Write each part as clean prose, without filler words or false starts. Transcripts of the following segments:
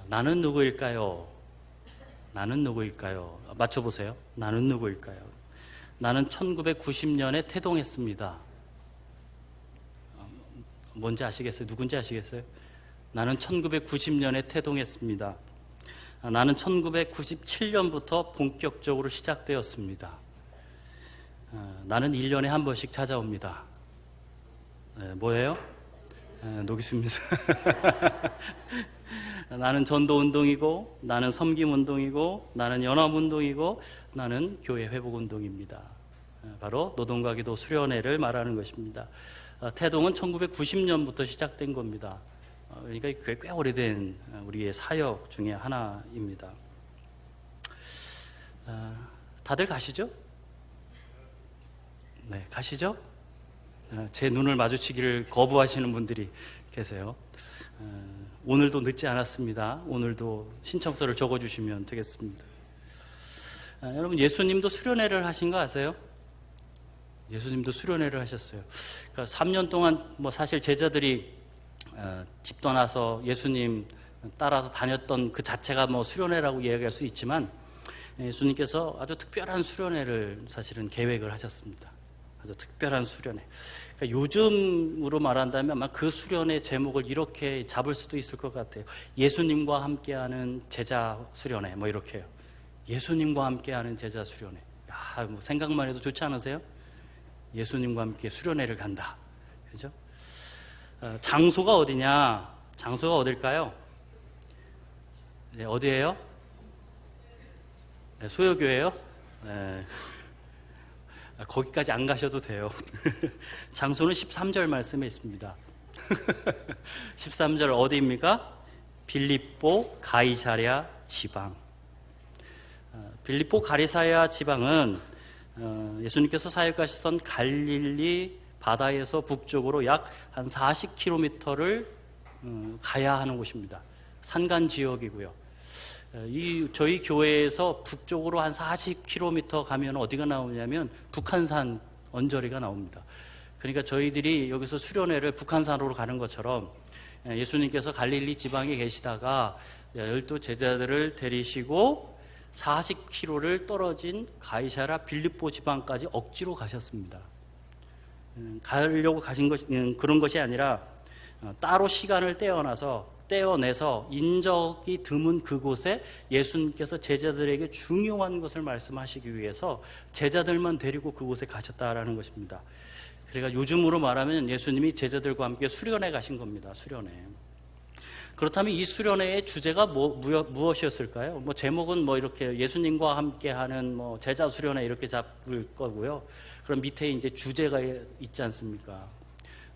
나는 누구일까요? 나는 누구일까요? 맞춰보세요. 나는 누구일까요? 나는 1990년에 태동했습니다. 뭔지 아시겠어요? 누군지 아시겠어요? 나는 1990년에 태동했습니다. 나는 1997년부터 본격적으로 시작되었습니다. 나는 1년에 한 번씩 찾아옵니다. 뭐예요? 노기수입니다. 나는 전도운동이고, 나는 섬김운동이고, 나는 연합운동이고, 나는 교회 회복운동입니다. 바로 노동과 기도 수련회를 말하는 것입니다. 태동은 1990년부터 시작된 겁니다. 그러니까 꽤 오래된 우리의 사역 중에 하나입니다. 다들 가시죠? 네, 가시죠? 제 눈을 마주치기를 거부하시는 분들이 계세요. 오늘도 늦지 않았습니다. 오늘도 신청서를 적어주시면 되겠습니다. 여러분, 예수님도 수련회를 하신 거 아세요? 예수님도 수련회를 하셨어요. 그러니까 3년 동안 사실 제자들이 집 떠나서 예수님 따라서 다녔던 그 자체가 수련회라고 이야기할 수 있지만, 예수님께서 아주 특별한 수련회를 사실은 계획을 하셨습니다. 아주 특별한 수련회. 그러니까 요즘으로 말한다면 아마 그 수련회 제목을 이렇게 잡을 수도 있을 것 같아요. 예수님과 함께하는 제자 수련회, 이렇게요. 예수님과 함께하는 제자 수련회. 생각만 해도 좋지 않으세요? 예수님과 함께 수련회를 간다. 그죠? 장소가 어디냐? 장소가 어딜까요? 네, 어디예요? 네, 소요교회요? 네. 거기까지 안 가셔도 돼요. 장소는 13절 말씀에 있습니다. 13절 어디입니까? 빌립보 가이사랴 지방. 빌립보 가이사랴 지방은 예수님께서 사역하시던 갈릴리 바다에서 북쪽으로 약 한 40km를 가야 하는 곳입니다. 산간 지역이고요. 저희 교회에서 북쪽으로 한 40km 가면 어디가 나오냐면 북한산 언저리가 나옵니다. 그러니까 저희들이 여기서 수련회를 북한산으로 가는 것처럼 예수님께서 갈릴리 지방에 계시다가 12 제자들을 데리시고 40km를 떨어진 가이사랴 빌립보 지방까지 억지로 가셨습니다. 가려고 가신 그런 것이 아니라 따로 시간을 떼어내서 인적이 드문 그곳에 예수님께서 제자들에게 중요한 것을 말씀하시기 위해서 제자들만 데리고 그곳에 가셨다라는 것입니다. 그러니까 요즘으로 말하면 예수님이 제자들과 함께 수련회 가신 겁니다. 수련회. 그렇다면 이 수련회의 주제가 무엇이었을까요? 제목은 이렇게 예수님과 함께하는 제자 수련회 이렇게 잡을 거고요. 그럼 밑에 이제 주제가 있지 않습니까?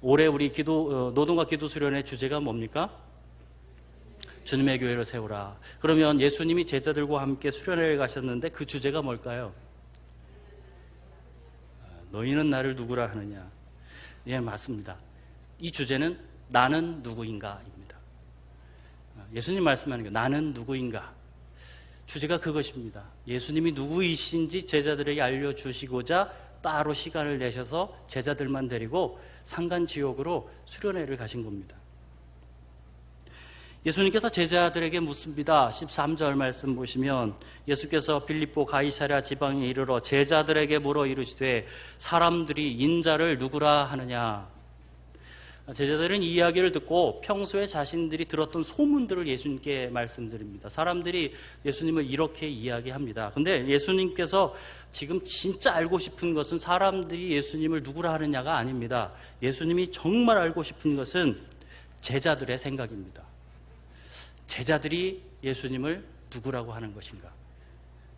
올해 우리 노동과 기도 수련회 주제가 뭡니까? 주님의 교회를 세우라. 그러면 예수님이 제자들과 함께 수련회를 가셨는데 그 주제가 뭘까요? 너희는 나를 누구라 하느냐? 예, 맞습니다. 이 주제는 나는 누구인가입니다. 예수님 말씀하는 게 나는 누구인가? 주제가 그것입니다. 예수님이 누구이신지 제자들에게 알려주시고자 따로 시간을 내셔서 제자들만 데리고 산간 지역으로 수련회를 가신 겁니다. 예수님께서 제자들에게 묻습니다. 13절 말씀 보시면 예수께서 빌립보 가이사랴 지방에 이르러 제자들에게 물어 이르시되 사람들이 인자를 누구라 하느냐? 제자들은 이 이야기를 듣고 평소에 자신들이 들었던 소문들을 예수님께 말씀드립니다. 사람들이 예수님을 이렇게 이야기합니다. 근데 예수님께서 지금 진짜 알고 싶은 것은 사람들이 예수님을 누구라 하느냐가 아닙니다. 예수님이 정말 알고 싶은 것은 제자들의 생각입니다. 제자들이 예수님을 누구라고 하는 것인가?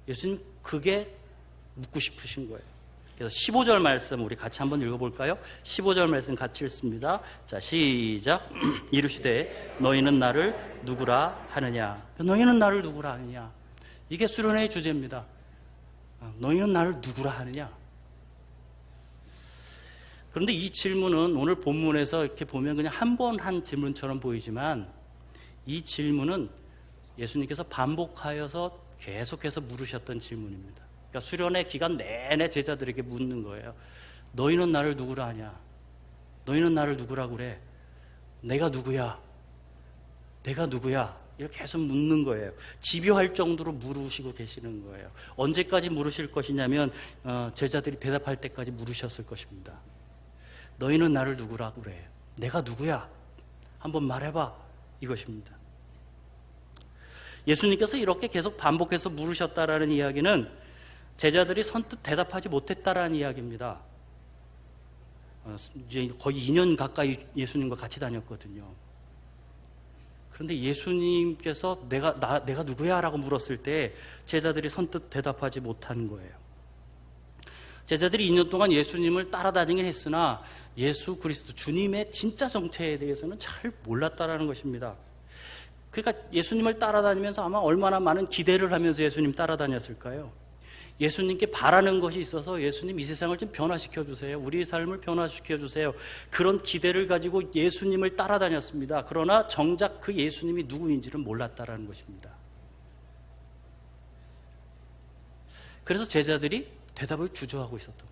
예수님 그게 묻고 싶으신 거예요. 그래서 15절 말씀 우리 같이 한번 읽어볼까요? 15절 말씀 같이 읽습니다. 자, 시작. 이르시되 너희는 나를 누구라 하느냐? 너희는 나를 누구라 하느냐? 이게 수련회의 주제입니다. 너희는 나를 누구라 하느냐? 그런데 이 질문은 오늘 본문에서 이렇게 보면 그냥 한 번 한 질문처럼 보이지만 이 질문은 예수님께서 반복하여서 계속해서 물으셨던 질문입니다. 그러니까 수련회 기간 내내 제자들에게 묻는 거예요. 너희는 나를 누구라 하냐? 너희는 나를 누구라고 그래? 내가 누구야? 내가 누구야? 이렇게 계속 묻는 거예요. 집요할 정도로 물으시고 계시는 거예요. 언제까지 물으실 것이냐면 제자들이 대답할 때까지 물으셨을 것입니다. 너희는 나를 누구라고 그래? 내가 누구야? 한번 말해봐. 이것입니다. 예수님께서 이렇게 계속 반복해서 물으셨다라는 이야기는 제자들이 선뜻 대답하지 못했다라는 이야기입니다. 이제 거의 2년 가까이 예수님과 같이 다녔거든요. 그런데 예수님께서 내가 누구야? 라고 물었을 때 제자들이 선뜻 대답하지 못한 거예요. 제자들이 2년 동안 예수님을 따라다니긴 했으나 예수 그리스도 주님의 진짜 정체에 대해서는 잘 몰랐다라는 것입니다. 그러니까 예수님을 따라다니면서 아마 얼마나 많은 기대를 하면서 예수님 따라다녔을까요? 예수님께 바라는 것이 있어서 예수님 이 세상을 좀 변화시켜 주세요. 우리의 삶을 변화시켜 주세요. 그런 기대를 가지고 예수님을 따라다녔습니다. 그러나 정작 그 예수님이 누구인지를 몰랐다라는 것입니다. 그래서 제자들이 대답을 주저하고 있었던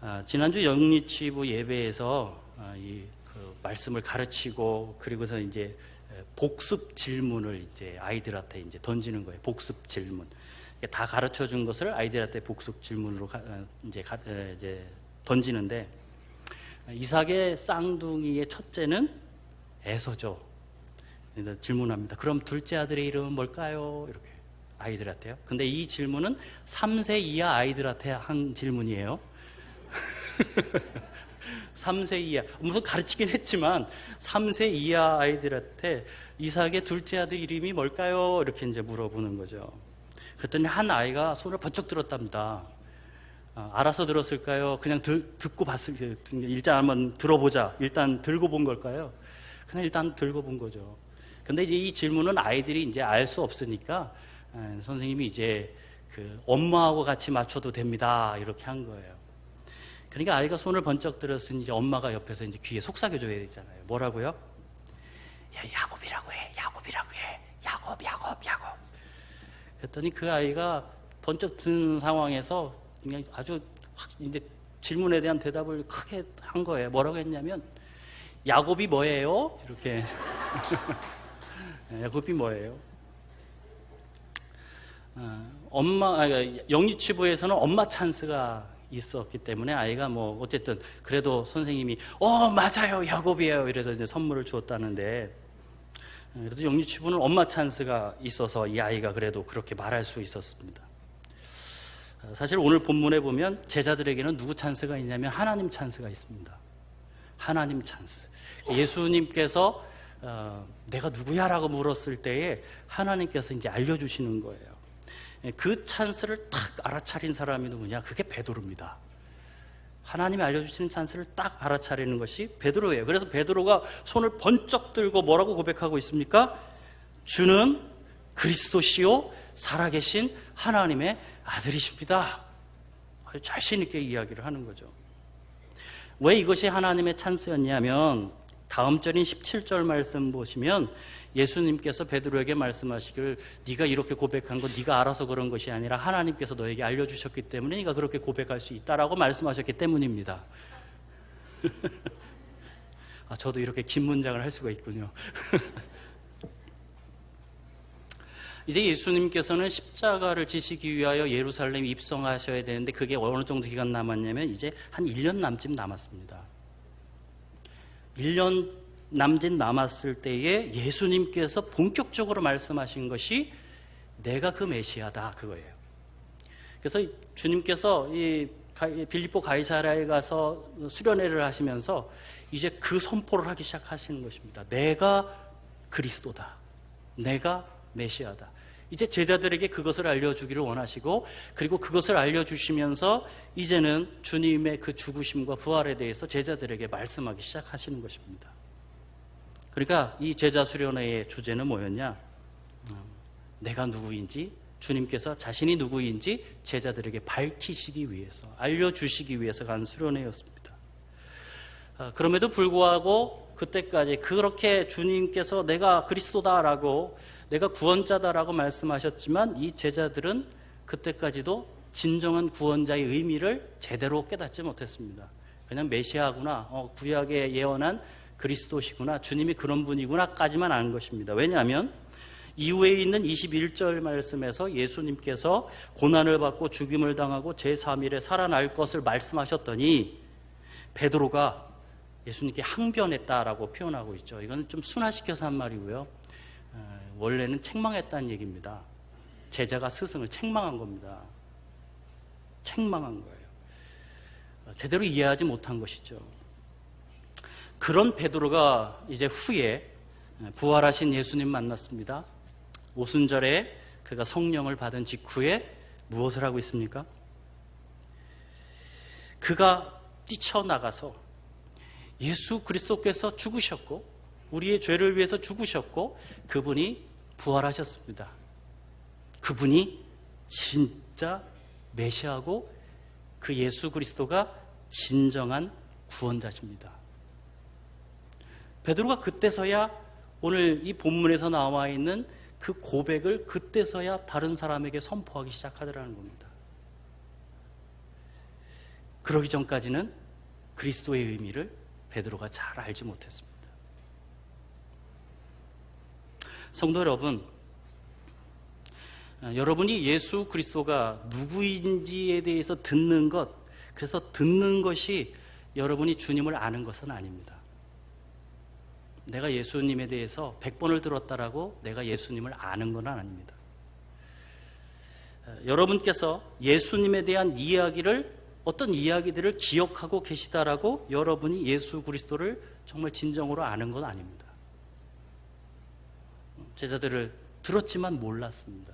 거죠. 지난주 영리치부 예배에서 그 말씀을 가르치고 그리고서 이제 복습 질문을 이제 아이들한테 이제 던지는 거예요. 복습 질문. 다 가르쳐 준 것을 아이들한테 복습 질문으로 이제 던지는데 이삭의 쌍둥이의 첫째는 에서죠. 그래서 질문합니다. 그럼 둘째 아들의 이름은 뭘까요? 이렇게 아이들한테요. 근데 이 질문은 3세 이하 아이들한테 한 질문이에요. 3세 이하, 무슨 가르치긴 했지만 3세 이하 아이들한테 이삭의 둘째 아들 이름이 뭘까요? 이렇게 이제 물어보는 거죠. 그랬더니 한 아이가 손을 번쩍 들었답니다. 알아서 들었을까요? 그냥 듣고 일단 한번 들어보자. 일단 들고 본 걸까요? 그냥 일단 들고 본 거죠. 근데 이제 이 질문은 아이들이 이제 알 수 없으니까 선생님이 이제 그 엄마하고 같이 맞춰도 됩니다. 이렇게 한 거예요. 그러니까 아이가 손을 번쩍 들었으니 이제 엄마가 옆에서 이제 귀에 속삭여줘야 되잖아요. 뭐라고요? 야, 야곱이라고 해. 야곱이라고 해. 야곱. 그랬더니 그 아이가 번쩍 든 상황에서 그냥 아주 이제 질문에 대한 대답을 크게 한 거예요. 뭐라고 했냐면 야곱이 뭐예요? 이렇게 야곱이 뭐예요? 영리치부에서는 엄마 찬스가 있었기 때문에 아이가 뭐 어쨌든 그래도 선생님이 맞아요 야곱이에요 이래서 이제 선물을 주었다는데 그래도 영리치부는 엄마 찬스가 있어서 이 아이가 그래도 그렇게 말할 수 있었습니다. 사실 오늘 본문에 보면 제자들에게는 누구 찬스가 있냐면 하나님 찬스가 있습니다. 하나님 찬스. 예수님께서 내가 누구야? 라고 물었을 때에 하나님께서 이제 알려주시는 거예요. 그 찬스를 딱 알아차린 사람이 누구냐? 그게 베드로입니다. 하나님이 알려주시는 찬스를 딱 알아차리는 것이 베드로예요. 그래서 베드로가 손을 번쩍 들고 뭐라고 고백하고 있습니까? 주는 그리스도시요 살아계신 하나님의 아들이십니다. 아주 자신 있게 이야기를 하는 거죠. 왜 이것이 하나님의 찬스였냐면 다음 절인 17절 말씀 보시면 예수님께서 베드로에게 말씀하시길 네가 이렇게 고백한 건 네가 알아서 그런 것이 아니라 하나님께서 너에게 알려주셨기 때문에 네가 그렇게 고백할 수 있다라고 말씀하셨기 때문입니다. 저도 이렇게 긴 문장을 할 수가 있군요. 이제 예수님께서는 십자가를 지시기 위하여 예루살렘에 입성하셔야 되는데 그게 어느 정도 기간 남았냐면 이제 한 1년 남짓 남았습니다. 1년 남짓 남았을 때에 예수님께서 본격적으로 말씀하신 것이 내가 그 메시아다 그거예요. 그래서 주님께서 이 빌립보 가이사랴에 가서 수련회를 하시면서 이제 그 선포를 하기 시작하시는 것입니다. 내가 그리스도다. 내가 메시아다. 이제 제자들에게 그것을 알려주기를 원하시고 그리고 그것을 알려주시면서 이제는 주님의 그 죽으심과 부활에 대해서 제자들에게 말씀하기 시작하시는 것입니다. 그러니까 이 제자 수련회의 주제는 뭐였냐? 내가 누구인지 주님께서 자신이 누구인지 제자들에게 밝히시기 위해서 알려주시기 위해서 간 수련회였습니다. 그럼에도 불구하고 그때까지 그렇게 주님께서 내가 그리스도다라고 내가 구원자다라고 말씀하셨지만 이 제자들은 그때까지도 진정한 구원자의 의미를 제대로 깨닫지 못했습니다. 그냥 메시아구나, 구약에 예언한 그리스도시구나, 주님이 그런 분이구나까지만 아는 것입니다. 왜냐하면 이후에 있는 21절 말씀에서 예수님께서 고난을 받고 죽임을 당하고 제3일에 살아날 것을 말씀하셨더니 베드로가 예수님께 항변했다라고 표현하고 있죠. 이건 좀 순화시켜서 한 말이고요. 원래는 책망했다는 얘기입니다. 제자가 스승을 책망한 겁니다. 책망한 거예요. 제대로 이해하지 못한 것이죠. 그런 베드로가 이제 후에 부활하신 예수님 만났습니다. 오순절에 그가 성령을 받은 직후에 무엇을 하고 있습니까? 그가 뛰쳐나가서 예수 그리스도께서 죽으셨고 우리의 죄를 위해서 죽으셨고 그분이 부활하셨습니다. 그분이 진짜 메시아고 그 예수 그리스도가 진정한 구원자십니다. 베드로가 그때서야 오늘 이 본문에서 나와 있는 그 고백을 그때서야 다른 사람에게 선포하기 시작하더라는 겁니다. 그러기 전까지는 그리스도의 의미를 베드로가 잘 알지 못했습니다. 성도 여러분, 여러분이 예수 그리스도가 누구인지에 대해서 듣는 것, 그래서 듣는 것이 여러분이 주님을 아는 것은 아닙니다. 내가 예수님에 대해서 100번을 들었다라고 내가 예수님을 아는 건 아닙니다. 여러분께서 예수님에 대한 이야기를, 어떤 이야기들을 기억하고 계시다라고 여러분이 예수 그리스도를 정말 진정으로 아는 건 아닙니다. 제자들을 들었지만 몰랐습니다.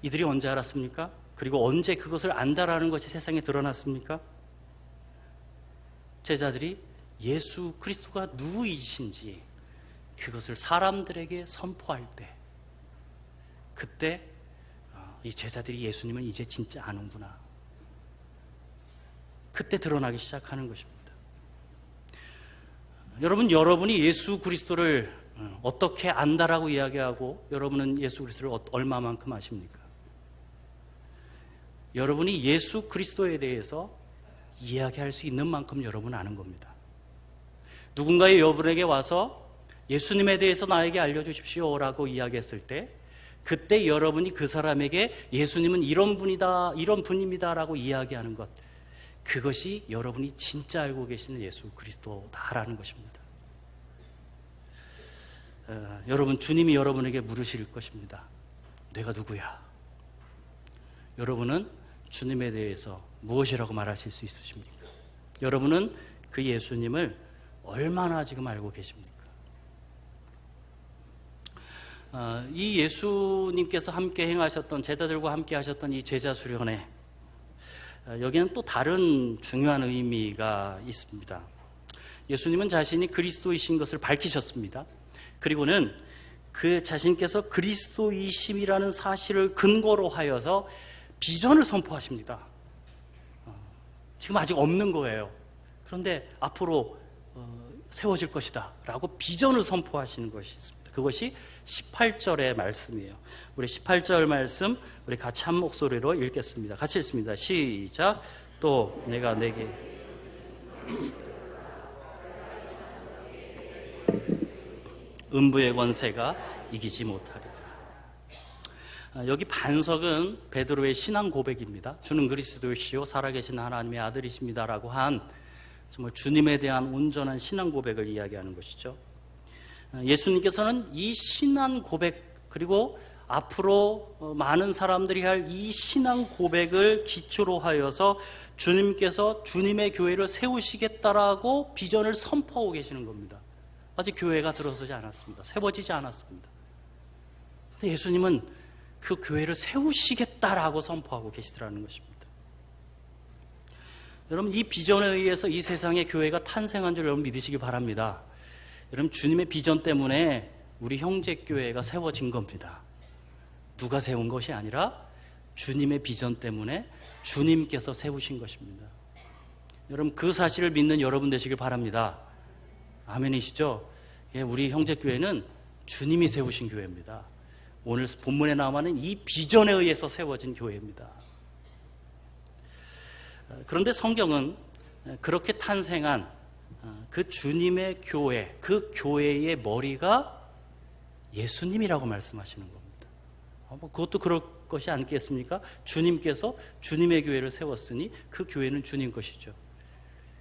이들이 언제 알았습니까? 그리고 언제 그것을 안다라는 것이 세상에 드러났습니까? 제자들이 예수 그리스도가 누구이신지 그것을 사람들에게 선포할 때, 그때 이 제자들이 예수님은 이제 진짜 아는구나, 그때 드러나기 시작하는 것입니다. 여러분이 예수 그리스도를 어떻게 안다라고 이야기하고 여러분은 예수 그리스도를 얼마만큼 아십니까? 여러분이 예수 그리스도에 대해서 이야기할 수 있는 만큼 여러분은 아는 겁니다. 누군가의 여러분에게 와서 예수님에 대해서 나에게 알려주십시오라고 이야기했을 때, 그때 여러분이 그 사람에게 예수님은 이런 분이다, 이런 분입니다라고 이야기하는 것, 그것이 여러분이 진짜 알고 계시는 예수 그리스도다라는 것입니다. 여러분, 주님이 여러분에게 물으실 것입니다. 내가 누구야? 여러분은 주님에 대해서 무엇이라고 말하실 수 있으십니까? 여러분은 그 예수님을 얼마나 지금 알고 계십니까? 이 예수님께서 함께 행하셨던, 제자들과 함께 하셨던 이 제자 수련회, 여기는 또 다른 중요한 의미가 있습니다. 예수님은 자신이 그리스도이신 것을 밝히셨습니다. 그리고는 그 자신께서 그리스도이심이라는 사실을 근거로 하여서 비전을 선포하십니다. 지금 아직 없는 거예요. 그런데 앞으로 세워질 것이다 라고 비전을 선포하시는 것이 있습니다. 그것이 18절의 말씀이에요. 우리 18절 말씀 우리 같이 한 목소리로 읽겠습니다. 같이 읽습니다. 시작. 또 내가 내게 음부의 권세가 이기지 못하리라. 여기 반석은 베드로의 신앙 고백입니다. 주는 그리스도시요 살아계신 하나님의 아들이십니다라고 한 정말 주님에 대한 온전한 신앙 고백을 이야기하는 것이죠. 예수님께서는 이 신앙 고백, 그리고 앞으로 많은 사람들이 할 이 신앙 고백을 기초로 하여서 주님께서 주님의 교회를 세우시겠다라고 비전을 선포하고 계시는 겁니다. 아직 교회가 들어서지 않았습니다. 세워지지 않았습니다. 근데 예수님은 그 교회를 세우시겠다라고 선포하고 계시더라는 것입니다. 여러분, 이 비전에 의해서 이 세상에 교회가 탄생한 줄 여러분 믿으시기 바랍니다. 여러분, 주님의 비전 때문에 우리 형제교회가 세워진 겁니다. 누가 세운 것이 아니라 주님의 비전 때문에 주님께서 세우신 것입니다. 여러분, 그 사실을 믿는 여러분 되시길 바랍니다. 아멘이시죠? 예, 우리 형제교회는 주님이 세우신 교회입니다. 오늘 본문에 나와는 이 비전에 의해서 세워진 교회입니다. 그런데 성경은 그렇게 탄생한 그 주님의 교회, 그 교회의 머리가 예수님이라고 말씀하시는 겁니다. 그것도 그럴 것이 아니겠습니까? 주님께서 주님의 교회를 세웠으니 그 교회는 주님 것이죠.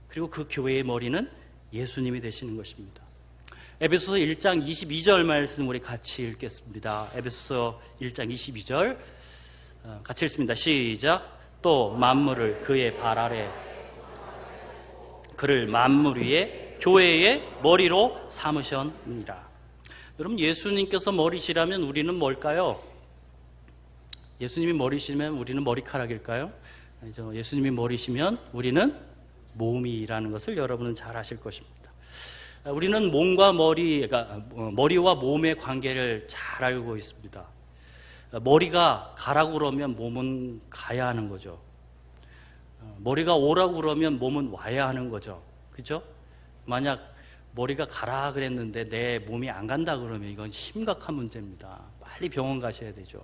그리고 그 교회의 머리는 예수님이 되시는 것입니다. 에베소서 1장 22절 말씀 우리 같이 읽겠습니다. 에베소서 1장 22절 같이 읽습니다. 시작. 또 만물을 그의 발 아래 그를 만물 위에 교회의 머리로 삼으셨느니라. 여러분, 예수님께서 머리시라면 우리는 뭘까요? 예수님이 머리시면 우리는 머리카락일까요? 아니죠. 예수님이 머리시면 우리는 몸이라는 것을 여러분은 잘 아실 것입니다. 우리는 몸과 머리와 몸의 관계를 잘 알고 있습니다. 머리가 가라고 그러면 몸은 가야 하는 거죠. 머리가 오라고 그러면 몸은 와야 하는 거죠. 그죠? 만약 머리가 가라 그랬는데 내 몸이 안 간다 그러면 이건 심각한 문제입니다. 빨리 병원 가셔야 되죠.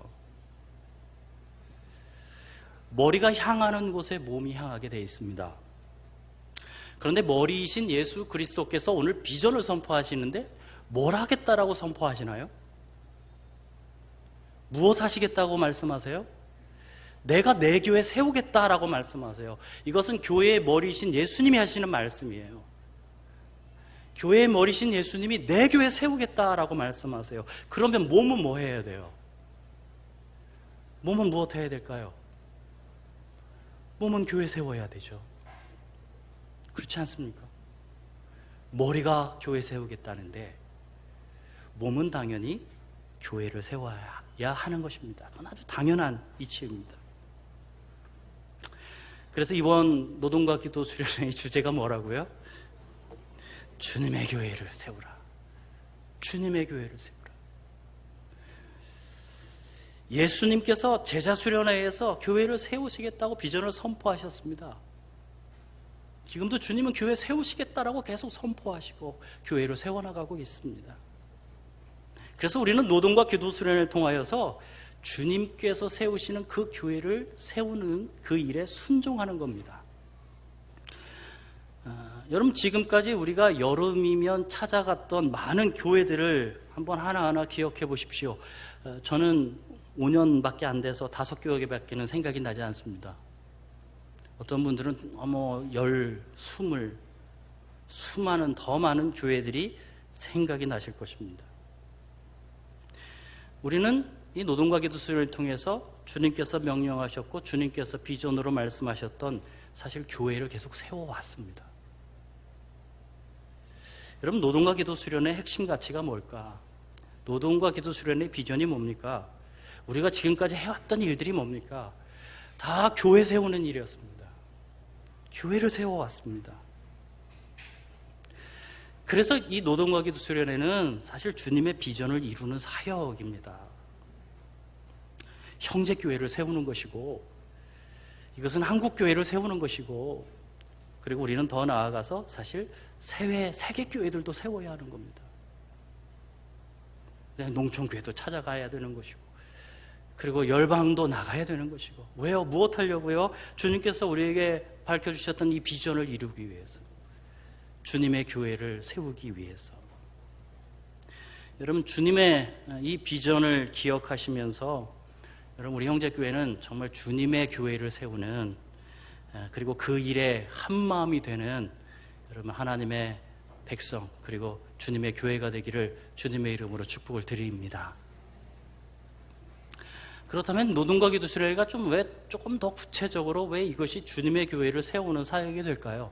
머리가 향하는 곳에 몸이 향하게 되어 있습니다. 그런데 머리이신 예수 그리스도께서 오늘 비전을 선포하시는데 뭘 하겠다라고 선포하시나요? 무엇 하시겠다고 말씀하세요? 내가 내 교회 세우겠다라고 말씀하세요. 이것은 교회의 머리이신 예수님이 하시는 말씀이에요. 교회의 머리신 예수님이 내 교회 세우겠다라고 말씀하세요. 그러면 몸은 뭐 해야 돼요? 몸은 무엇 해야 될까요? 몸은 교회 세워야 되죠. 그렇지 않습니까? 머리가 교회 세우겠다는데 몸은 당연히 교회를 세워야 하는 것입니다. 그건 아주 당연한 이치입니다. 그래서 이번 노동과 기도 수련회의 주제가 뭐라고요? 주님의 교회를 세우라. 주님의 교회를 세우라. 예수님께서 제자 수련회에서 교회를 세우시겠다고 비전을 선포하셨습니다. 지금도 주님은 교회 세우시겠다라고 계속 선포하시고 교회를 세워나가고 있습니다. 그래서 우리는 노동과 기도 수련을 통하여서 주님께서 세우시는 그 교회를 세우는 그 일에 순종하는 겁니다. 여러분, 지금까지 우리가 여름이면 찾아갔던 많은 교회들을 한번 하나하나 기억해 보십시오. 저는 5년밖에 안 돼서 5교회밖에는 생각이 나지 않습니다. 어떤 분들은 10, 20, 수많은 더 많은 교회들이 생각이 나실 것입니다. 우리는 이 노동과 기도 수련을 통해서 주님께서 명령하셨고 주님께서 비전으로 말씀하셨던 사실 교회를 계속 세워왔습니다. 여러분, 노동과 기도 수련의 핵심 가치가 뭘까? 노동과 기도 수련의 비전이 뭡니까? 우리가 지금까지 해왔던 일들이 뭡니까? 다 교회 세우는 일이었습니다. 교회를 세워왔습니다. 그래서 이 노동과 기도 수련회는 사실 주님의 비전을 이루는 사역입니다. 형제교회를 세우는 것이고, 이것은 한국교회를 세우는 것이고, 그리고 우리는 더 나아가서 사실 세계교회들도 세워야 하는 겁니다. 농촌교회도 찾아가야 되는 것이고, 그리고 열방도 나가야 되는 것이고. 왜요? 무엇 하려고요? 주님께서 우리에게 밝혀주셨던 이 비전을 이루기 위해서, 주님의 교회를 세우기 위해서. 여러분, 주님의 이 비전을 기억하시면서 여러분, 우리 형제교회는 정말 주님의 교회를 세우는, 그리고 그 일에 한마음이 되는 여러분 하나님의 백성, 그리고 주님의 교회가 되기를 주님의 이름으로 축복을 드립니다. 그렇다면 노동과 기도 수련회가 조금 더 구체적으로 왜 이것이 주님의 교회를 세우는 사역이 될까요?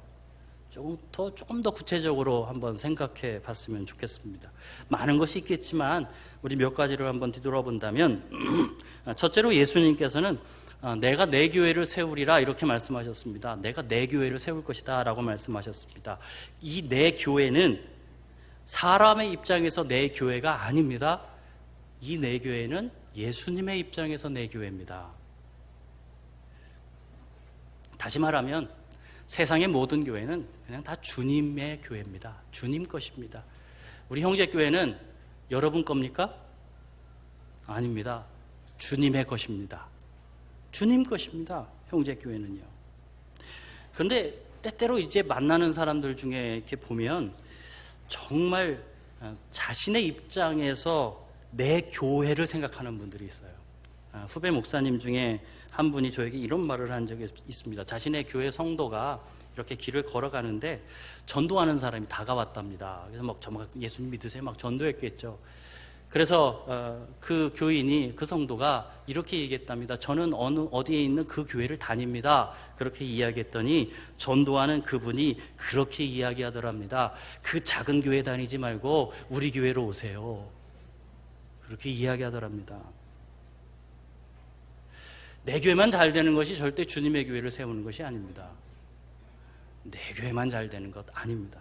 조금 더 구체적으로 한번 생각해 봤으면 좋겠습니다. 많은 것이 있겠지만 우리 몇 가지를 한번 뒤돌아본다면 첫째로 예수님께서는 내가 내 교회를 세우리라 이렇게 말씀하셨습니다. 내가 내 교회를 세울 것이다 라고 말씀하셨습니다. 이 내 교회는 사람의 입장에서 내 교회가 아닙니다. 이 내 교회는 예수님의 입장에서 내 교회입니다. 다시 말하면 세상의 모든 교회는 그냥 다 주님의 교회입니다. 주님 것입니다. 우리 형제교회는 여러분 겁니까? 아닙니다. 주님의 것입니다. 주님 것입니다. 형제교회는요. 그런데 때때로 이제 만나는 사람들 중에 이렇게 보면 정말 자신의 입장에서 내 교회를 생각하는 분들이 있어요. 후배 목사님 중에 한 분이 저에게 이런 말을 한 적이 있습니다. 자신의 교회 성도가 이렇게 길을 걸어가는데 전도하는 사람이 다가왔답니다. 그래서 막 예수님 믿으세요? 막 전도했겠죠. 그래서 그 교인이, 그 성도가 이렇게 얘기했답니다. 저는 어디에 있는 그 교회를 다닙니다. 그렇게 이야기했더니 전도하는 그분이 그렇게 이야기하더랍니다. 그 작은 교회 다니지 말고 우리 교회로 오세요. 그렇게 이야기하더랍니다. 내 교회만 잘 되는 것이 절대 주님의 교회를 세우는 것이 아닙니다. 내 교회만 잘 되는 것 아닙니다.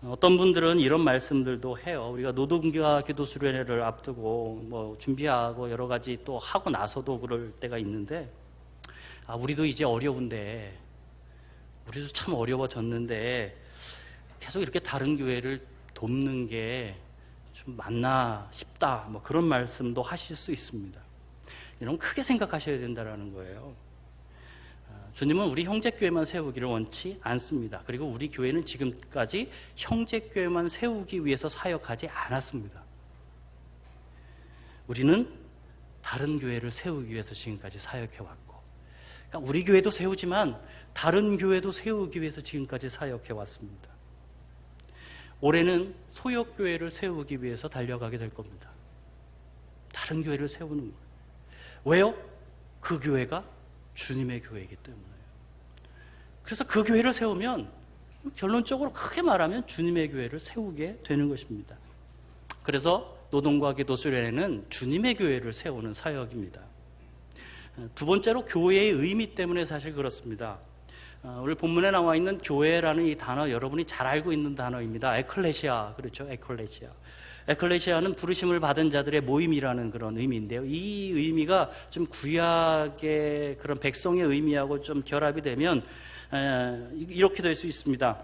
어떤 분들은 이런 말씀들도 해요. 우리가 노동과 기도 수련회를 앞두고 준비하고 여러 가지 또 하고 나서도 그럴 때가 있는데, 우리도 이제 어려운데, 우리도 참 어려워졌는데 계속 이렇게 다른 교회를 돕는 게 좀 맞나 싶다, 그런 말씀도 하실 수 있습니다. 이런 크게 생각하셔야 된다는 거예요. 주님은 우리 형제교회만 세우기를 원치 않습니다. 그리고 우리 교회는 지금까지 형제교회만 세우기 위해서 사역하지 않았습니다. 우리는 다른 교회를 세우기 위해서 지금까지 사역해왔고, 그러니까 우리 교회도 세우지만 다른 교회도 세우기 위해서 지금까지 사역해왔습니다. 올해는 소역교회를 세우기 위해서 달려가게 될 겁니다. 다른 교회를 세우는 거예요. 왜요? 그 교회가 주님의 교회이기 때문에요. 그래서 그 교회를 세우면 결론적으로 크게 말하면 주님의 교회를 세우게 되는 것입니다. 그래서 노동과 기도 수련회는 주님의 교회를 세우는 사역입니다. 두 번째로 교회의 의미 때문에 사실 그렇습니다. 오늘 본문에 나와 있는 교회라는 이 단어, 여러분이 잘 알고 있는 단어입니다. 에클레시아, 그렇죠? 에클레시아. 에클레시아는 부르심을 받은 자들의 모임이라는 그런 의미인데요. 이 의미가 좀 구약의 그런 백성의 의미하고 좀 결합이 되면 이렇게 될 수 있습니다.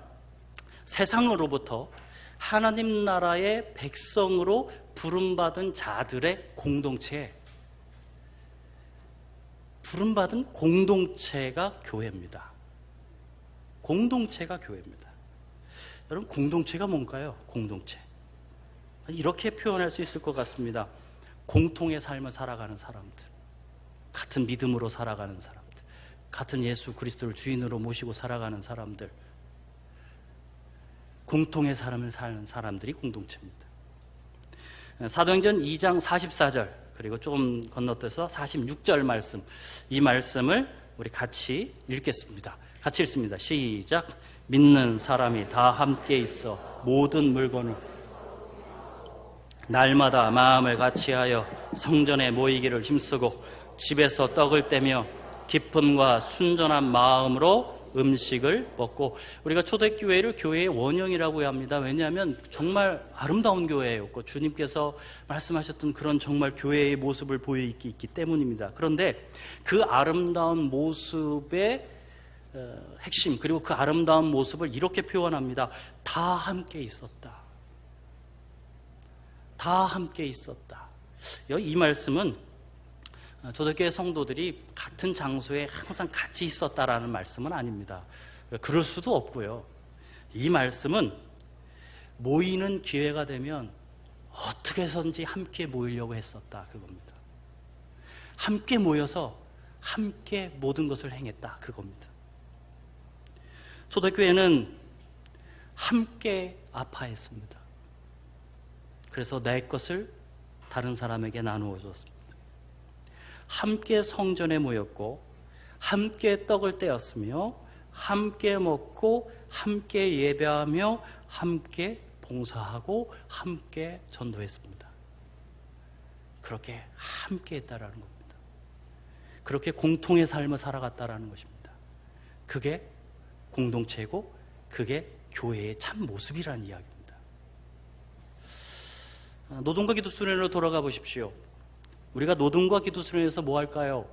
세상으로부터 하나님 나라의 백성으로 부름받은 자들의 공동체, 부름받은 공동체가 교회입니다. 공동체가 교회입니다. 여러분, 공동체가 뭔가요? 공동체. 이렇게 표현할 수 있을 것 같습니다. 공통의 삶을 살아가는 사람들, 같은 믿음으로 살아가는 사람들, 같은 예수 그리스도를 주인으로 모시고 살아가는 사람들, 공통의 삶을 사는 사람들이 공동체입니다. 사도행전 2장 44절, 그리고 조금 건너뛰어서 46절 말씀, 이 말씀을 우리 같이 읽겠습니다. 같이 읽습니다. 시작. 믿는 사람이 다 함께 있어 모든 물건을 날마다 마음을 같이하여 성전에 모이기를 힘쓰고 집에서 떡을 떼며 기쁨과 순전한 마음으로 음식을 먹고, 우리가 초대교회를 교회의 원형이라고 합니다. 왜냐하면 정말 아름다운 교회였고 주님께서 말씀하셨던 그런 정말 교회의 모습을 보여있기 때문입니다. 그런데 그 아름다운 모습의 핵심, 그리고 그 아름다운 모습을 이렇게 표현합니다. 다 함께 있었다. 다 함께 있었다. 이 말씀은 초대교회 성도들이 같은 장소에 항상 같이 있었다라는 말씀은 아닙니다. 그럴 수도 없고요. 이 말씀은 모이는 기회가 되면 어떻게 해서든지 함께 모이려고 했었다, 그겁니다. 함께 모여서 함께 모든 것을 행했다, 그겁니다. 초대교회는 함께 아파했습니다. 그래서 내 것을 다른 사람에게 나누어 주었습니다. 함께 성전에 모였고 함께 떡을 떼었으며 함께 먹고 함께 예배하며 함께 봉사하고 함께 전도했습니다. 그렇게 함께 했다라는 겁니다. 그렇게 공통의 삶을 살아갔다라는 것입니다. 그게 공동체고 그게 교회의 참 모습이라는 이야기입니다. 노동과 기도 수련회로 돌아가 보십시오. 우리가 노동과 기도 수련회에서 뭐 할까요?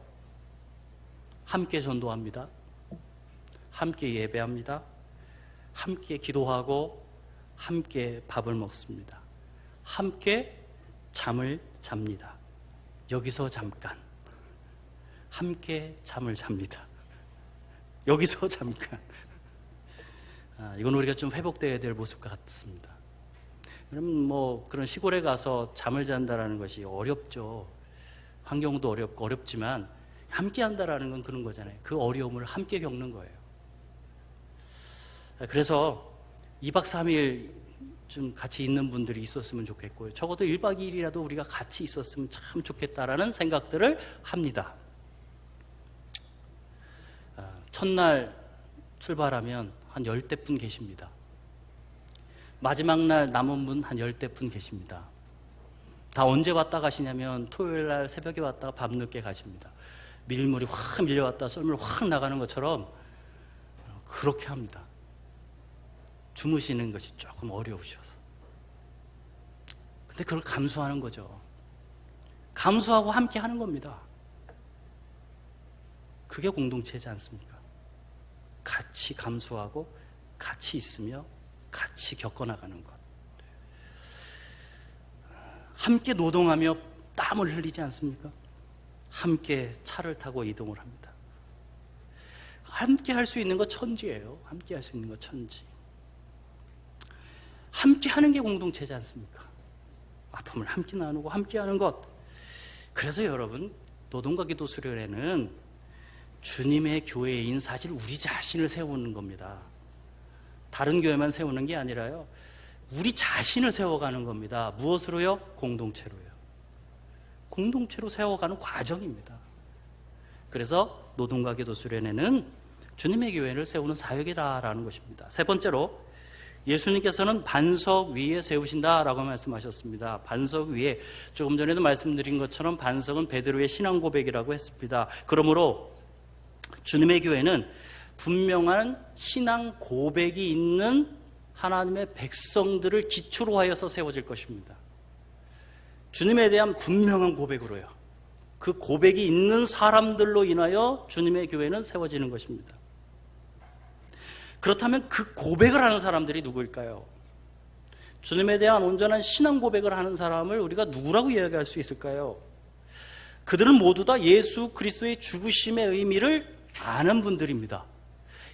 함께 전도합니다. 함께 예배합니다. 함께 기도하고 함께 밥을 먹습니다. 함께 잠을 잡니다. 여기서 잠깐 함께 잠을 잡니다. 여기서 잠깐. 이건 우리가 좀 회복되어야 될 모습 같습니다. 그럼 뭐 그런 시골에 가서 잠을 잔다라는 것이 어렵죠. 환경도 어렵지만 함께 한다라는 건 그런 거잖아요. 그 어려움을 함께 겪는 거예요. 그래서 2박 3일 좀 같이 있는 분들이 있었으면 좋겠고요. 적어도 1박 2일이라도 우리가 같이 있었으면 참 좋겠다라는 생각들을 합니다. 첫날 출발하면 한 10대분 계십니다. 마지막 날 남은 분 한 10대분 계십니다. 다 언제 왔다 가시냐면 토요일 날 새벽에 왔다가 밤늦게 가십니다. 밀물이 확 밀려왔다 썰물 확 나가는 것처럼 그렇게 합니다. 주무시는 것이 조금 어려우셔서. 근데 그걸 감수하는 거죠. 감수하고 함께 하는 겁니다. 그게 공동체지 않습니까? 같이 감수하고 같이 있으며 같이 겪어나가는 것. 함께 노동하며 땀을 흘리지 않습니까? 함께 차를 타고 이동을 합니다. 함께 할 수 있는 것 천지예요. 함께 할 수 있는 것 천지. 함께 하는 게 공동체지 않습니까? 아픔을 함께 나누고 함께 하는 것. 그래서 여러분, 노동과 기도 수련회는 주님의 교회인 사실 우리 자신을 세우는 겁니다. 다른 교회만 세우는 게 아니라요, 우리 자신을 세워가는 겁니다. 무엇으로요? 공동체로요. 공동체로 세워가는 과정입니다. 그래서 노동과 기도 수련회는 주님의 교회를 세우는 사역이다라는 것입니다. 세 번째로, 예수님께서는 반석 위에 세우신다라고 말씀하셨습니다. 반석 위에, 조금 전에도 말씀드린 것처럼 반석은 베드로의 신앙 고백이라고 했습니다. 그러므로 주님의 교회는 분명한 신앙 고백이 있는 하나님의 백성들을 기초로 하여서 세워질 것입니다. 주님에 대한 분명한 고백으로요. 그 고백이 있는 사람들로 인하여 주님의 교회는 세워지는 것입니다. 그렇다면 그 고백을 하는 사람들이 누구일까요? 주님에 대한 온전한 신앙 고백을 하는 사람을 우리가 누구라고 이야기할 수 있을까요? 그들은 모두 다 예수 그리스도의 죽으심의 의미를 아는 분들입니다.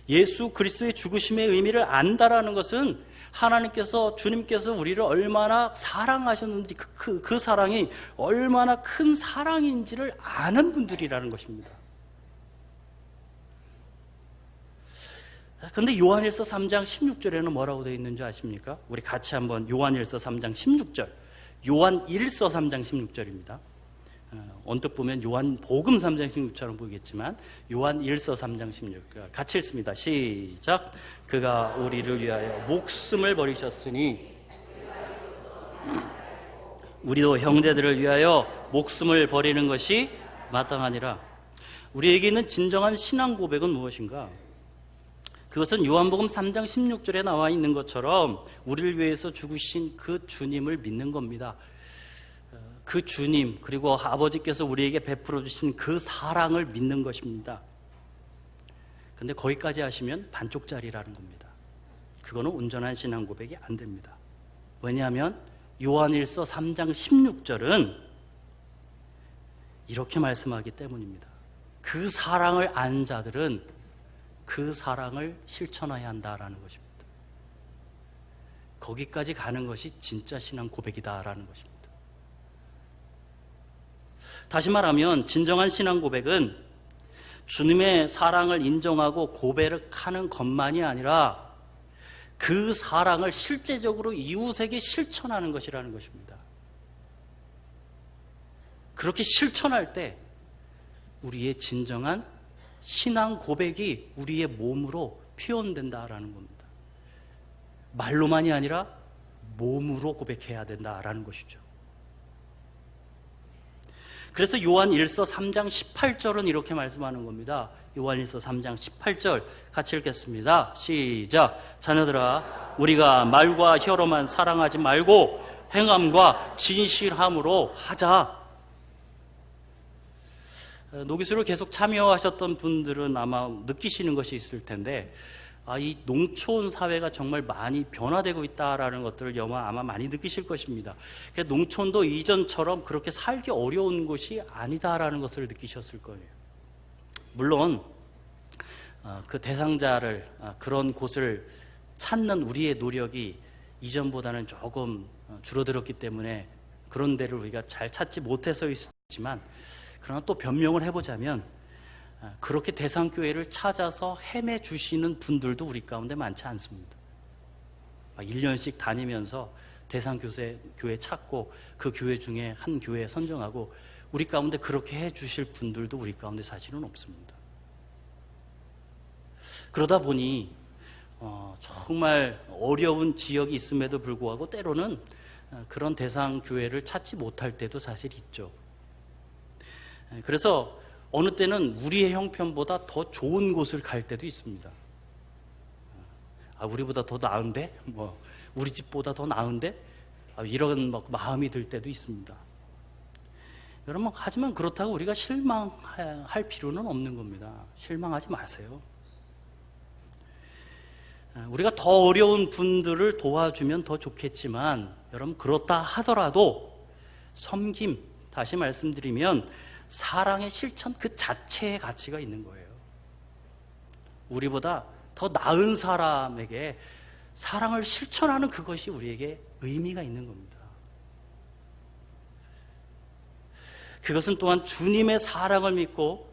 예수 그리스도의 죽으심의 의미를 안다라는 것은 하나님께서, 주님께서 우리를 얼마나 사랑하셨는지, 그 사랑이 얼마나 큰 사랑인지를 아는 분들이라는 것입니다. 그런데 요한일서 3장 16절에는 뭐라고 되어 있는 줄 아십니까? 우리 같이 한번 요한일서 3장 16절, 요한일서 3장 16절입니다. 언뜻 보면 요한복음 3장 16절처럼 보이겠지만 요한일서 3장 16절 같이 읽습니다. 시작. 그가 우리를 위하여 목숨을 버리셨으니 우리도 형제들을 위하여 목숨을 버리는 것이 마땅하니라. 우리에게 있는 진정한 신앙 고백은 무엇인가? 그것은 요한복음 3장 16절에 나와 있는 것처럼 우리를 위해서 죽으신 그 주님을 믿는 겁니다. 그 주님, 그리고 아버지께서 우리에게 베풀어 주신 그 사랑을 믿는 것입니다. 그런데 거기까지 하시면 반쪽짜리라는 겁니다. 그거는 온전한 신앙 고백이 안 됩니다. 왜냐하면 요한일서 3장 16절은 이렇게 말씀하기 때문입니다. 그 사랑을 안 자들은 그 사랑을 실천해야 한다라는 것입니다. 거기까지 가는 것이 진짜 신앙 고백이다라는 것입니다. 다시 말하면 진정한 신앙 고백은 주님의 사랑을 인정하고 고백하는 것만이 아니라 그 사랑을 실제적으로 이웃에게 실천하는 것이라는 것입니다. 그렇게 실천할 때 우리의 진정한 신앙 고백이 우리의 몸으로 표현된다라는 겁니다. 말로만이 아니라 몸으로 고백해야 된다라는 것이죠. 그래서 요한일서 3장 18절은 이렇게 말씀하는 겁니다. 요한일서 3장 18절 같이 읽겠습니다. 시작. 자녀들아, 우리가 말과 혀로만 사랑하지 말고 행함과 진실함으로 하자. 노기수를 계속 참여하셨던 분들은 아마 느끼시는 것이 있을 텐데, 이 농촌 사회가 정말 많이 변화되고 있다라는 것들을 아마 많이 느끼실 것입니다. 농촌도 이전처럼 그렇게 살기 어려운 곳이 아니다라는 것을 느끼셨을 거예요. 물론 그 대상자를 그런 곳을 찾는 우리의 노력이 이전보다는 조금 줄어들었기 때문에 그런 데를 우리가 잘 찾지 못해서일 수도 있지만, 그러나 또 변명을 해보자면 그렇게 대상교회를 찾아서 헤매 주시는 분들도 우리 가운데 많지 않습니다. 1년씩 다니면서 대상교회 찾고 그 교회 중에 한 교회 선정하고 우리 가운데 그렇게 해 주실 분들도 우리 가운데 사실은 없습니다. 그러다 보니 정말 어려운 지역이 있음에도 불구하고 때로는 그런 대상교회를 찾지 못할 때도 사실 있죠. 그래서 어느 때는 우리의 형편보다 더 좋은 곳을 갈 때도 있습니다. 우리보다 더 나은데? 우리 집보다 더 나은데? 이런 마음이 들 때도 있습니다. 여러분, 하지만 그렇다고 우리가 실망할 필요는 없는 겁니다. 실망하지 마세요. 우리가 더 어려운 분들을 도와주면 더 좋겠지만, 여러분, 그렇다 하더라도 섬김, 다시 말씀드리면 사랑의 실천 그 자체의 가치가 있는 거예요. 우리보다 더 나은 사람에게 사랑을 실천하는 그것이 우리에게 의미가 있는 겁니다. 그것은 또한 주님의 사랑을 믿고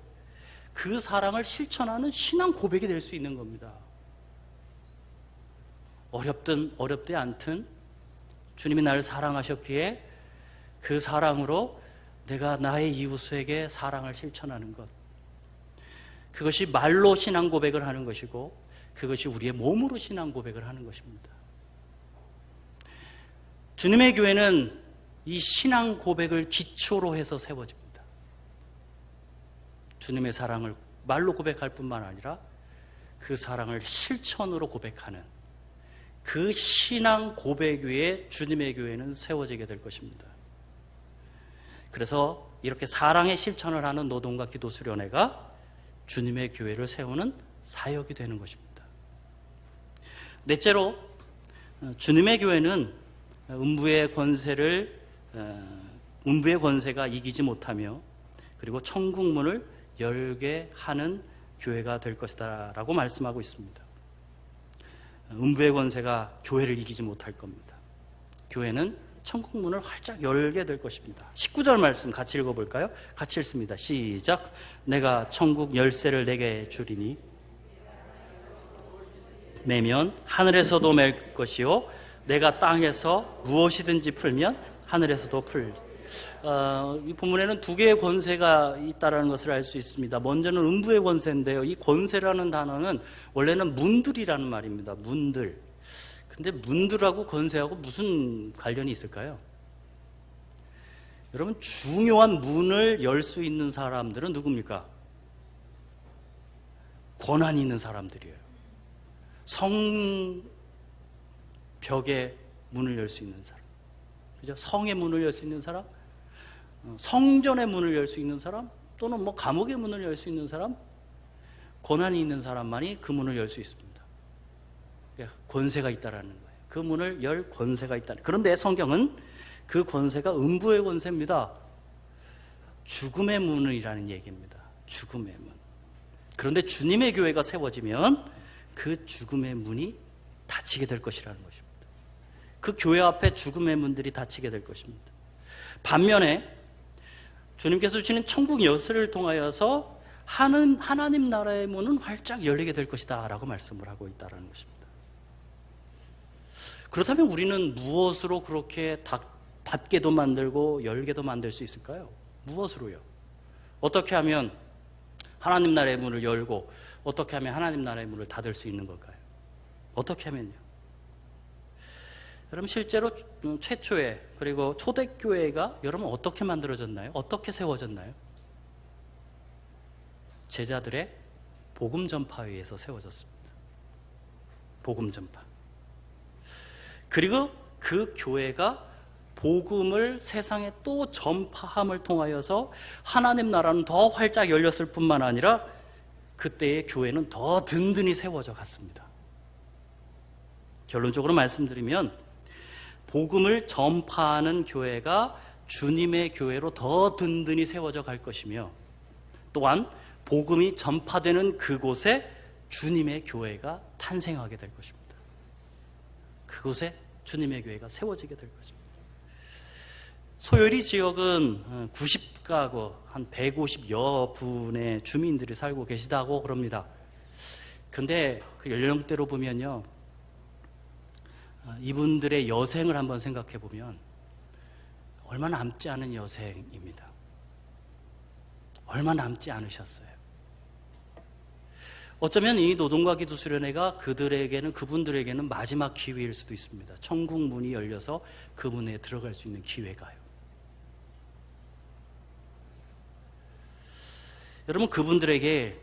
그 사랑을 실천하는 신앙 고백이 될 수 있는 겁니다. 어렵든 어렵지 않든 주님이 나를 사랑하셨기에 그 사랑으로 내가 나의 이웃에게 사랑을 실천하는 것, 그것이 말로 신앙 고백을 하는 것이고 그것이 우리의 몸으로 신앙 고백을 하는 것입니다. 주님의 교회는 이 신앙 고백을 기초로 해서 세워집니다. 주님의 사랑을 말로 고백할 뿐만 아니라 그 사랑을 실천으로 고백하는 그 신앙 고백 위에 주님의 교회는 세워지게 될 것입니다. 그래서 이렇게 사랑의 실천을 하는 노동과 기도 수련회가 주님의 교회를 세우는 사역이 되는 것입니다. 넷째로, 주님의 교회는 음부의 권세가 이기지 못하며 그리고 천국 문을 열게 하는 교회가 될 것이다 라고 말씀하고 있습니다. 음부의 권세가 교회를 이기지 못할 겁니다. 교회는 천국 문을 활짝 열게 될 것입니다. 19절 말씀 같이 읽어볼까요? 같이 읽습니다. 시작. 내가 천국 열쇠를 내게 주리니 매면 하늘에서도 맬 것이요 내가 땅에서 무엇이든지 풀면 하늘에서도 풀. 이 본문에는 두 개의 권세가 있다는 것을 알 수 있습니다. 먼저는 음부의 권세인데요. 이 권세라는 단어는 원래는 문들이라는 말입니다. 문들. 근데 문들하고 권세하고 무슨 관련이 있을까요? 여러분, 중요한 문을 열 수 있는 사람들은 누굽니까? 권한이 있는 사람들이에요. 성벽의 문을 열 수 있는 사람, 그죠? 성의 문을 열 수 있는 사람, 성전의 문을 열 수 있는 사람, 또는 감옥의 문을 열 수 있는 사람, 권한이 있는 사람만이 그 문을 열 수 있습니다. 권세가 있다라는 거예요. 그 문을 열 권세가 있다. 그런데 성경은 그 권세가 음부의 권세입니다. 죽음의 문이라는 얘기입니다. 죽음의 문. 그런데 주님의 교회가 세워지면 그 죽음의 문이 닫히게 될 것이라는 것입니다. 그 교회 앞에 죽음의 문들이 닫히게 될 것입니다. 반면에 주님께서 주시는 천국 열쇠를 통하여서 하나님 나라의 문은 활짝 열리게 될 것이다 라고 말씀을 하고 있다는 것입니다. 그렇다면 우리는 무엇으로 그렇게 닫게도 만들고 열게도 만들 수 있을까요? 무엇으로요? 어떻게 하면 하나님 나라의 문을 열고 어떻게 하면 하나님 나라의 문을 닫을 수 있는 걸까요? 어떻게 하면요? 여러분, 실제로 최초의 그리고 초대교회가 여러분 어떻게 만들어졌나요? 어떻게 세워졌나요? 제자들의 복음 전파에 의해서 세워졌습니다. 복음 전파. 그리고 그 교회가 복음을 세상에 또 전파함을 통하여서 하나님 나라는 더 활짝 열렸을 뿐만 아니라 그때의 교회는 더 든든히 세워져 갔습니다. 결론적으로 말씀드리면 복음을 전파하는 교회가 주님의 교회로 더 든든히 세워져 갈 것이며, 또한 복음이 전파되는 그곳에 주님의 교회가 탄생하게 될 것입니다. 그곳에 주님의 교회가 세워지게 될 것입니다. 소요리 지역은 90가구, 한 150여 분의 주민들이 살고 계시다고 그럽니다. 근데 그 연령대로 보면요, 이분들의 여생을 한번 생각해 보면 얼마 남지 않은 여생입니다. 얼마 남지 않으셨어요. 어쩌면 이 노동과 기도 수련회가 그분들에게는 마지막 기회일 수도 있습니다. 천국 문이 열려서 그 문에 들어갈 수 있는 기회가요. 여러분, 그분들에게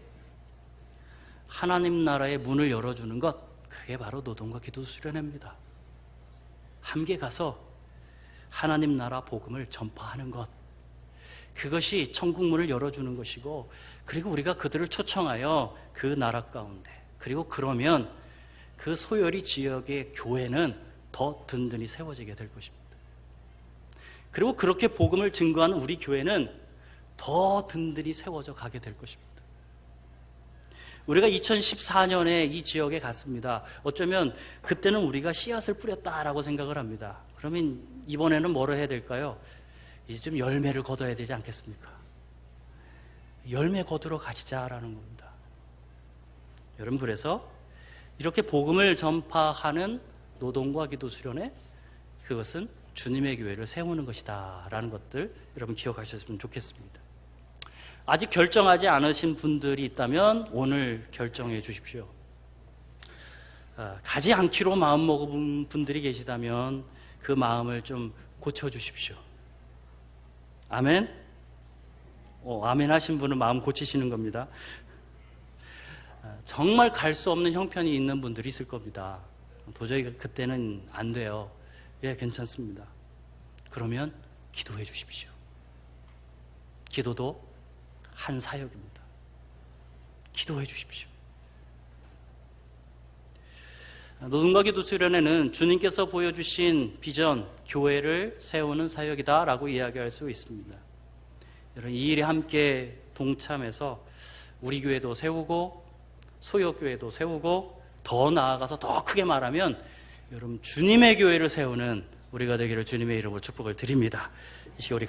하나님 나라의 문을 열어주는 것, 그게 바로 노동과 기도 수련회입니다. 함께 가서 하나님 나라 복음을 전파하는 것, 그것이 천국 문을 열어주는 것이고, 그리고 우리가 그들을 초청하여 그 나라 가운데, 그리고 그러면 그 소요리 지역의 교회는 더 든든히 세워지게 될 것입니다. 그리고 그렇게 복음을 증거하는 우리 교회는 더 든든히 세워져 가게 될 것입니다. 우리가 2014년에 이 지역에 갔습니다. 어쩌면 그때는 우리가 씨앗을 뿌렸다라고 생각을 합니다. 그러면 이번에는 뭐를 해야 될까요? 이제 좀 열매를 거둬야 되지 않겠습니까? 열매 거두러 가시자라는 겁니다. 여러분, 그래서 이렇게 복음을 전파하는 노동과 기도 수련회, 그것은 주님의 교회를 세우는 것이다 라는 것들 여러분 기억하셨으면 좋겠습니다. 아직 결정하지 않으신 분들이 있다면 오늘 결정해 주십시오. 가지 않기로 마음먹은 분들이 계시다면 그 마음을 좀 고쳐주십시오. 아멘? 아멘 하신 분은 마음 고치시는 겁니다. 정말 갈 수 없는 형편이 있는 분들이 있을 겁니다. 도저히 그때는 안 돼요. 예, 괜찮습니다. 그러면 기도해 주십시오. 기도도 한 사역입니다. 기도해 주십시오. 노동과 기도 수련회는 주님께서 보여주신 비전, 교회를 세우는 사역이다라고 이야기할 수 있습니다. 여러분, 이 일에 함께 동참해서 우리 교회도 세우고 소요교회도 세우고 더 나아가서 더 크게 말하면 여러분 주님의 교회를 세우는 우리가 되기를 주님의 이름으로 축복을 드립니다. 이 시간 우리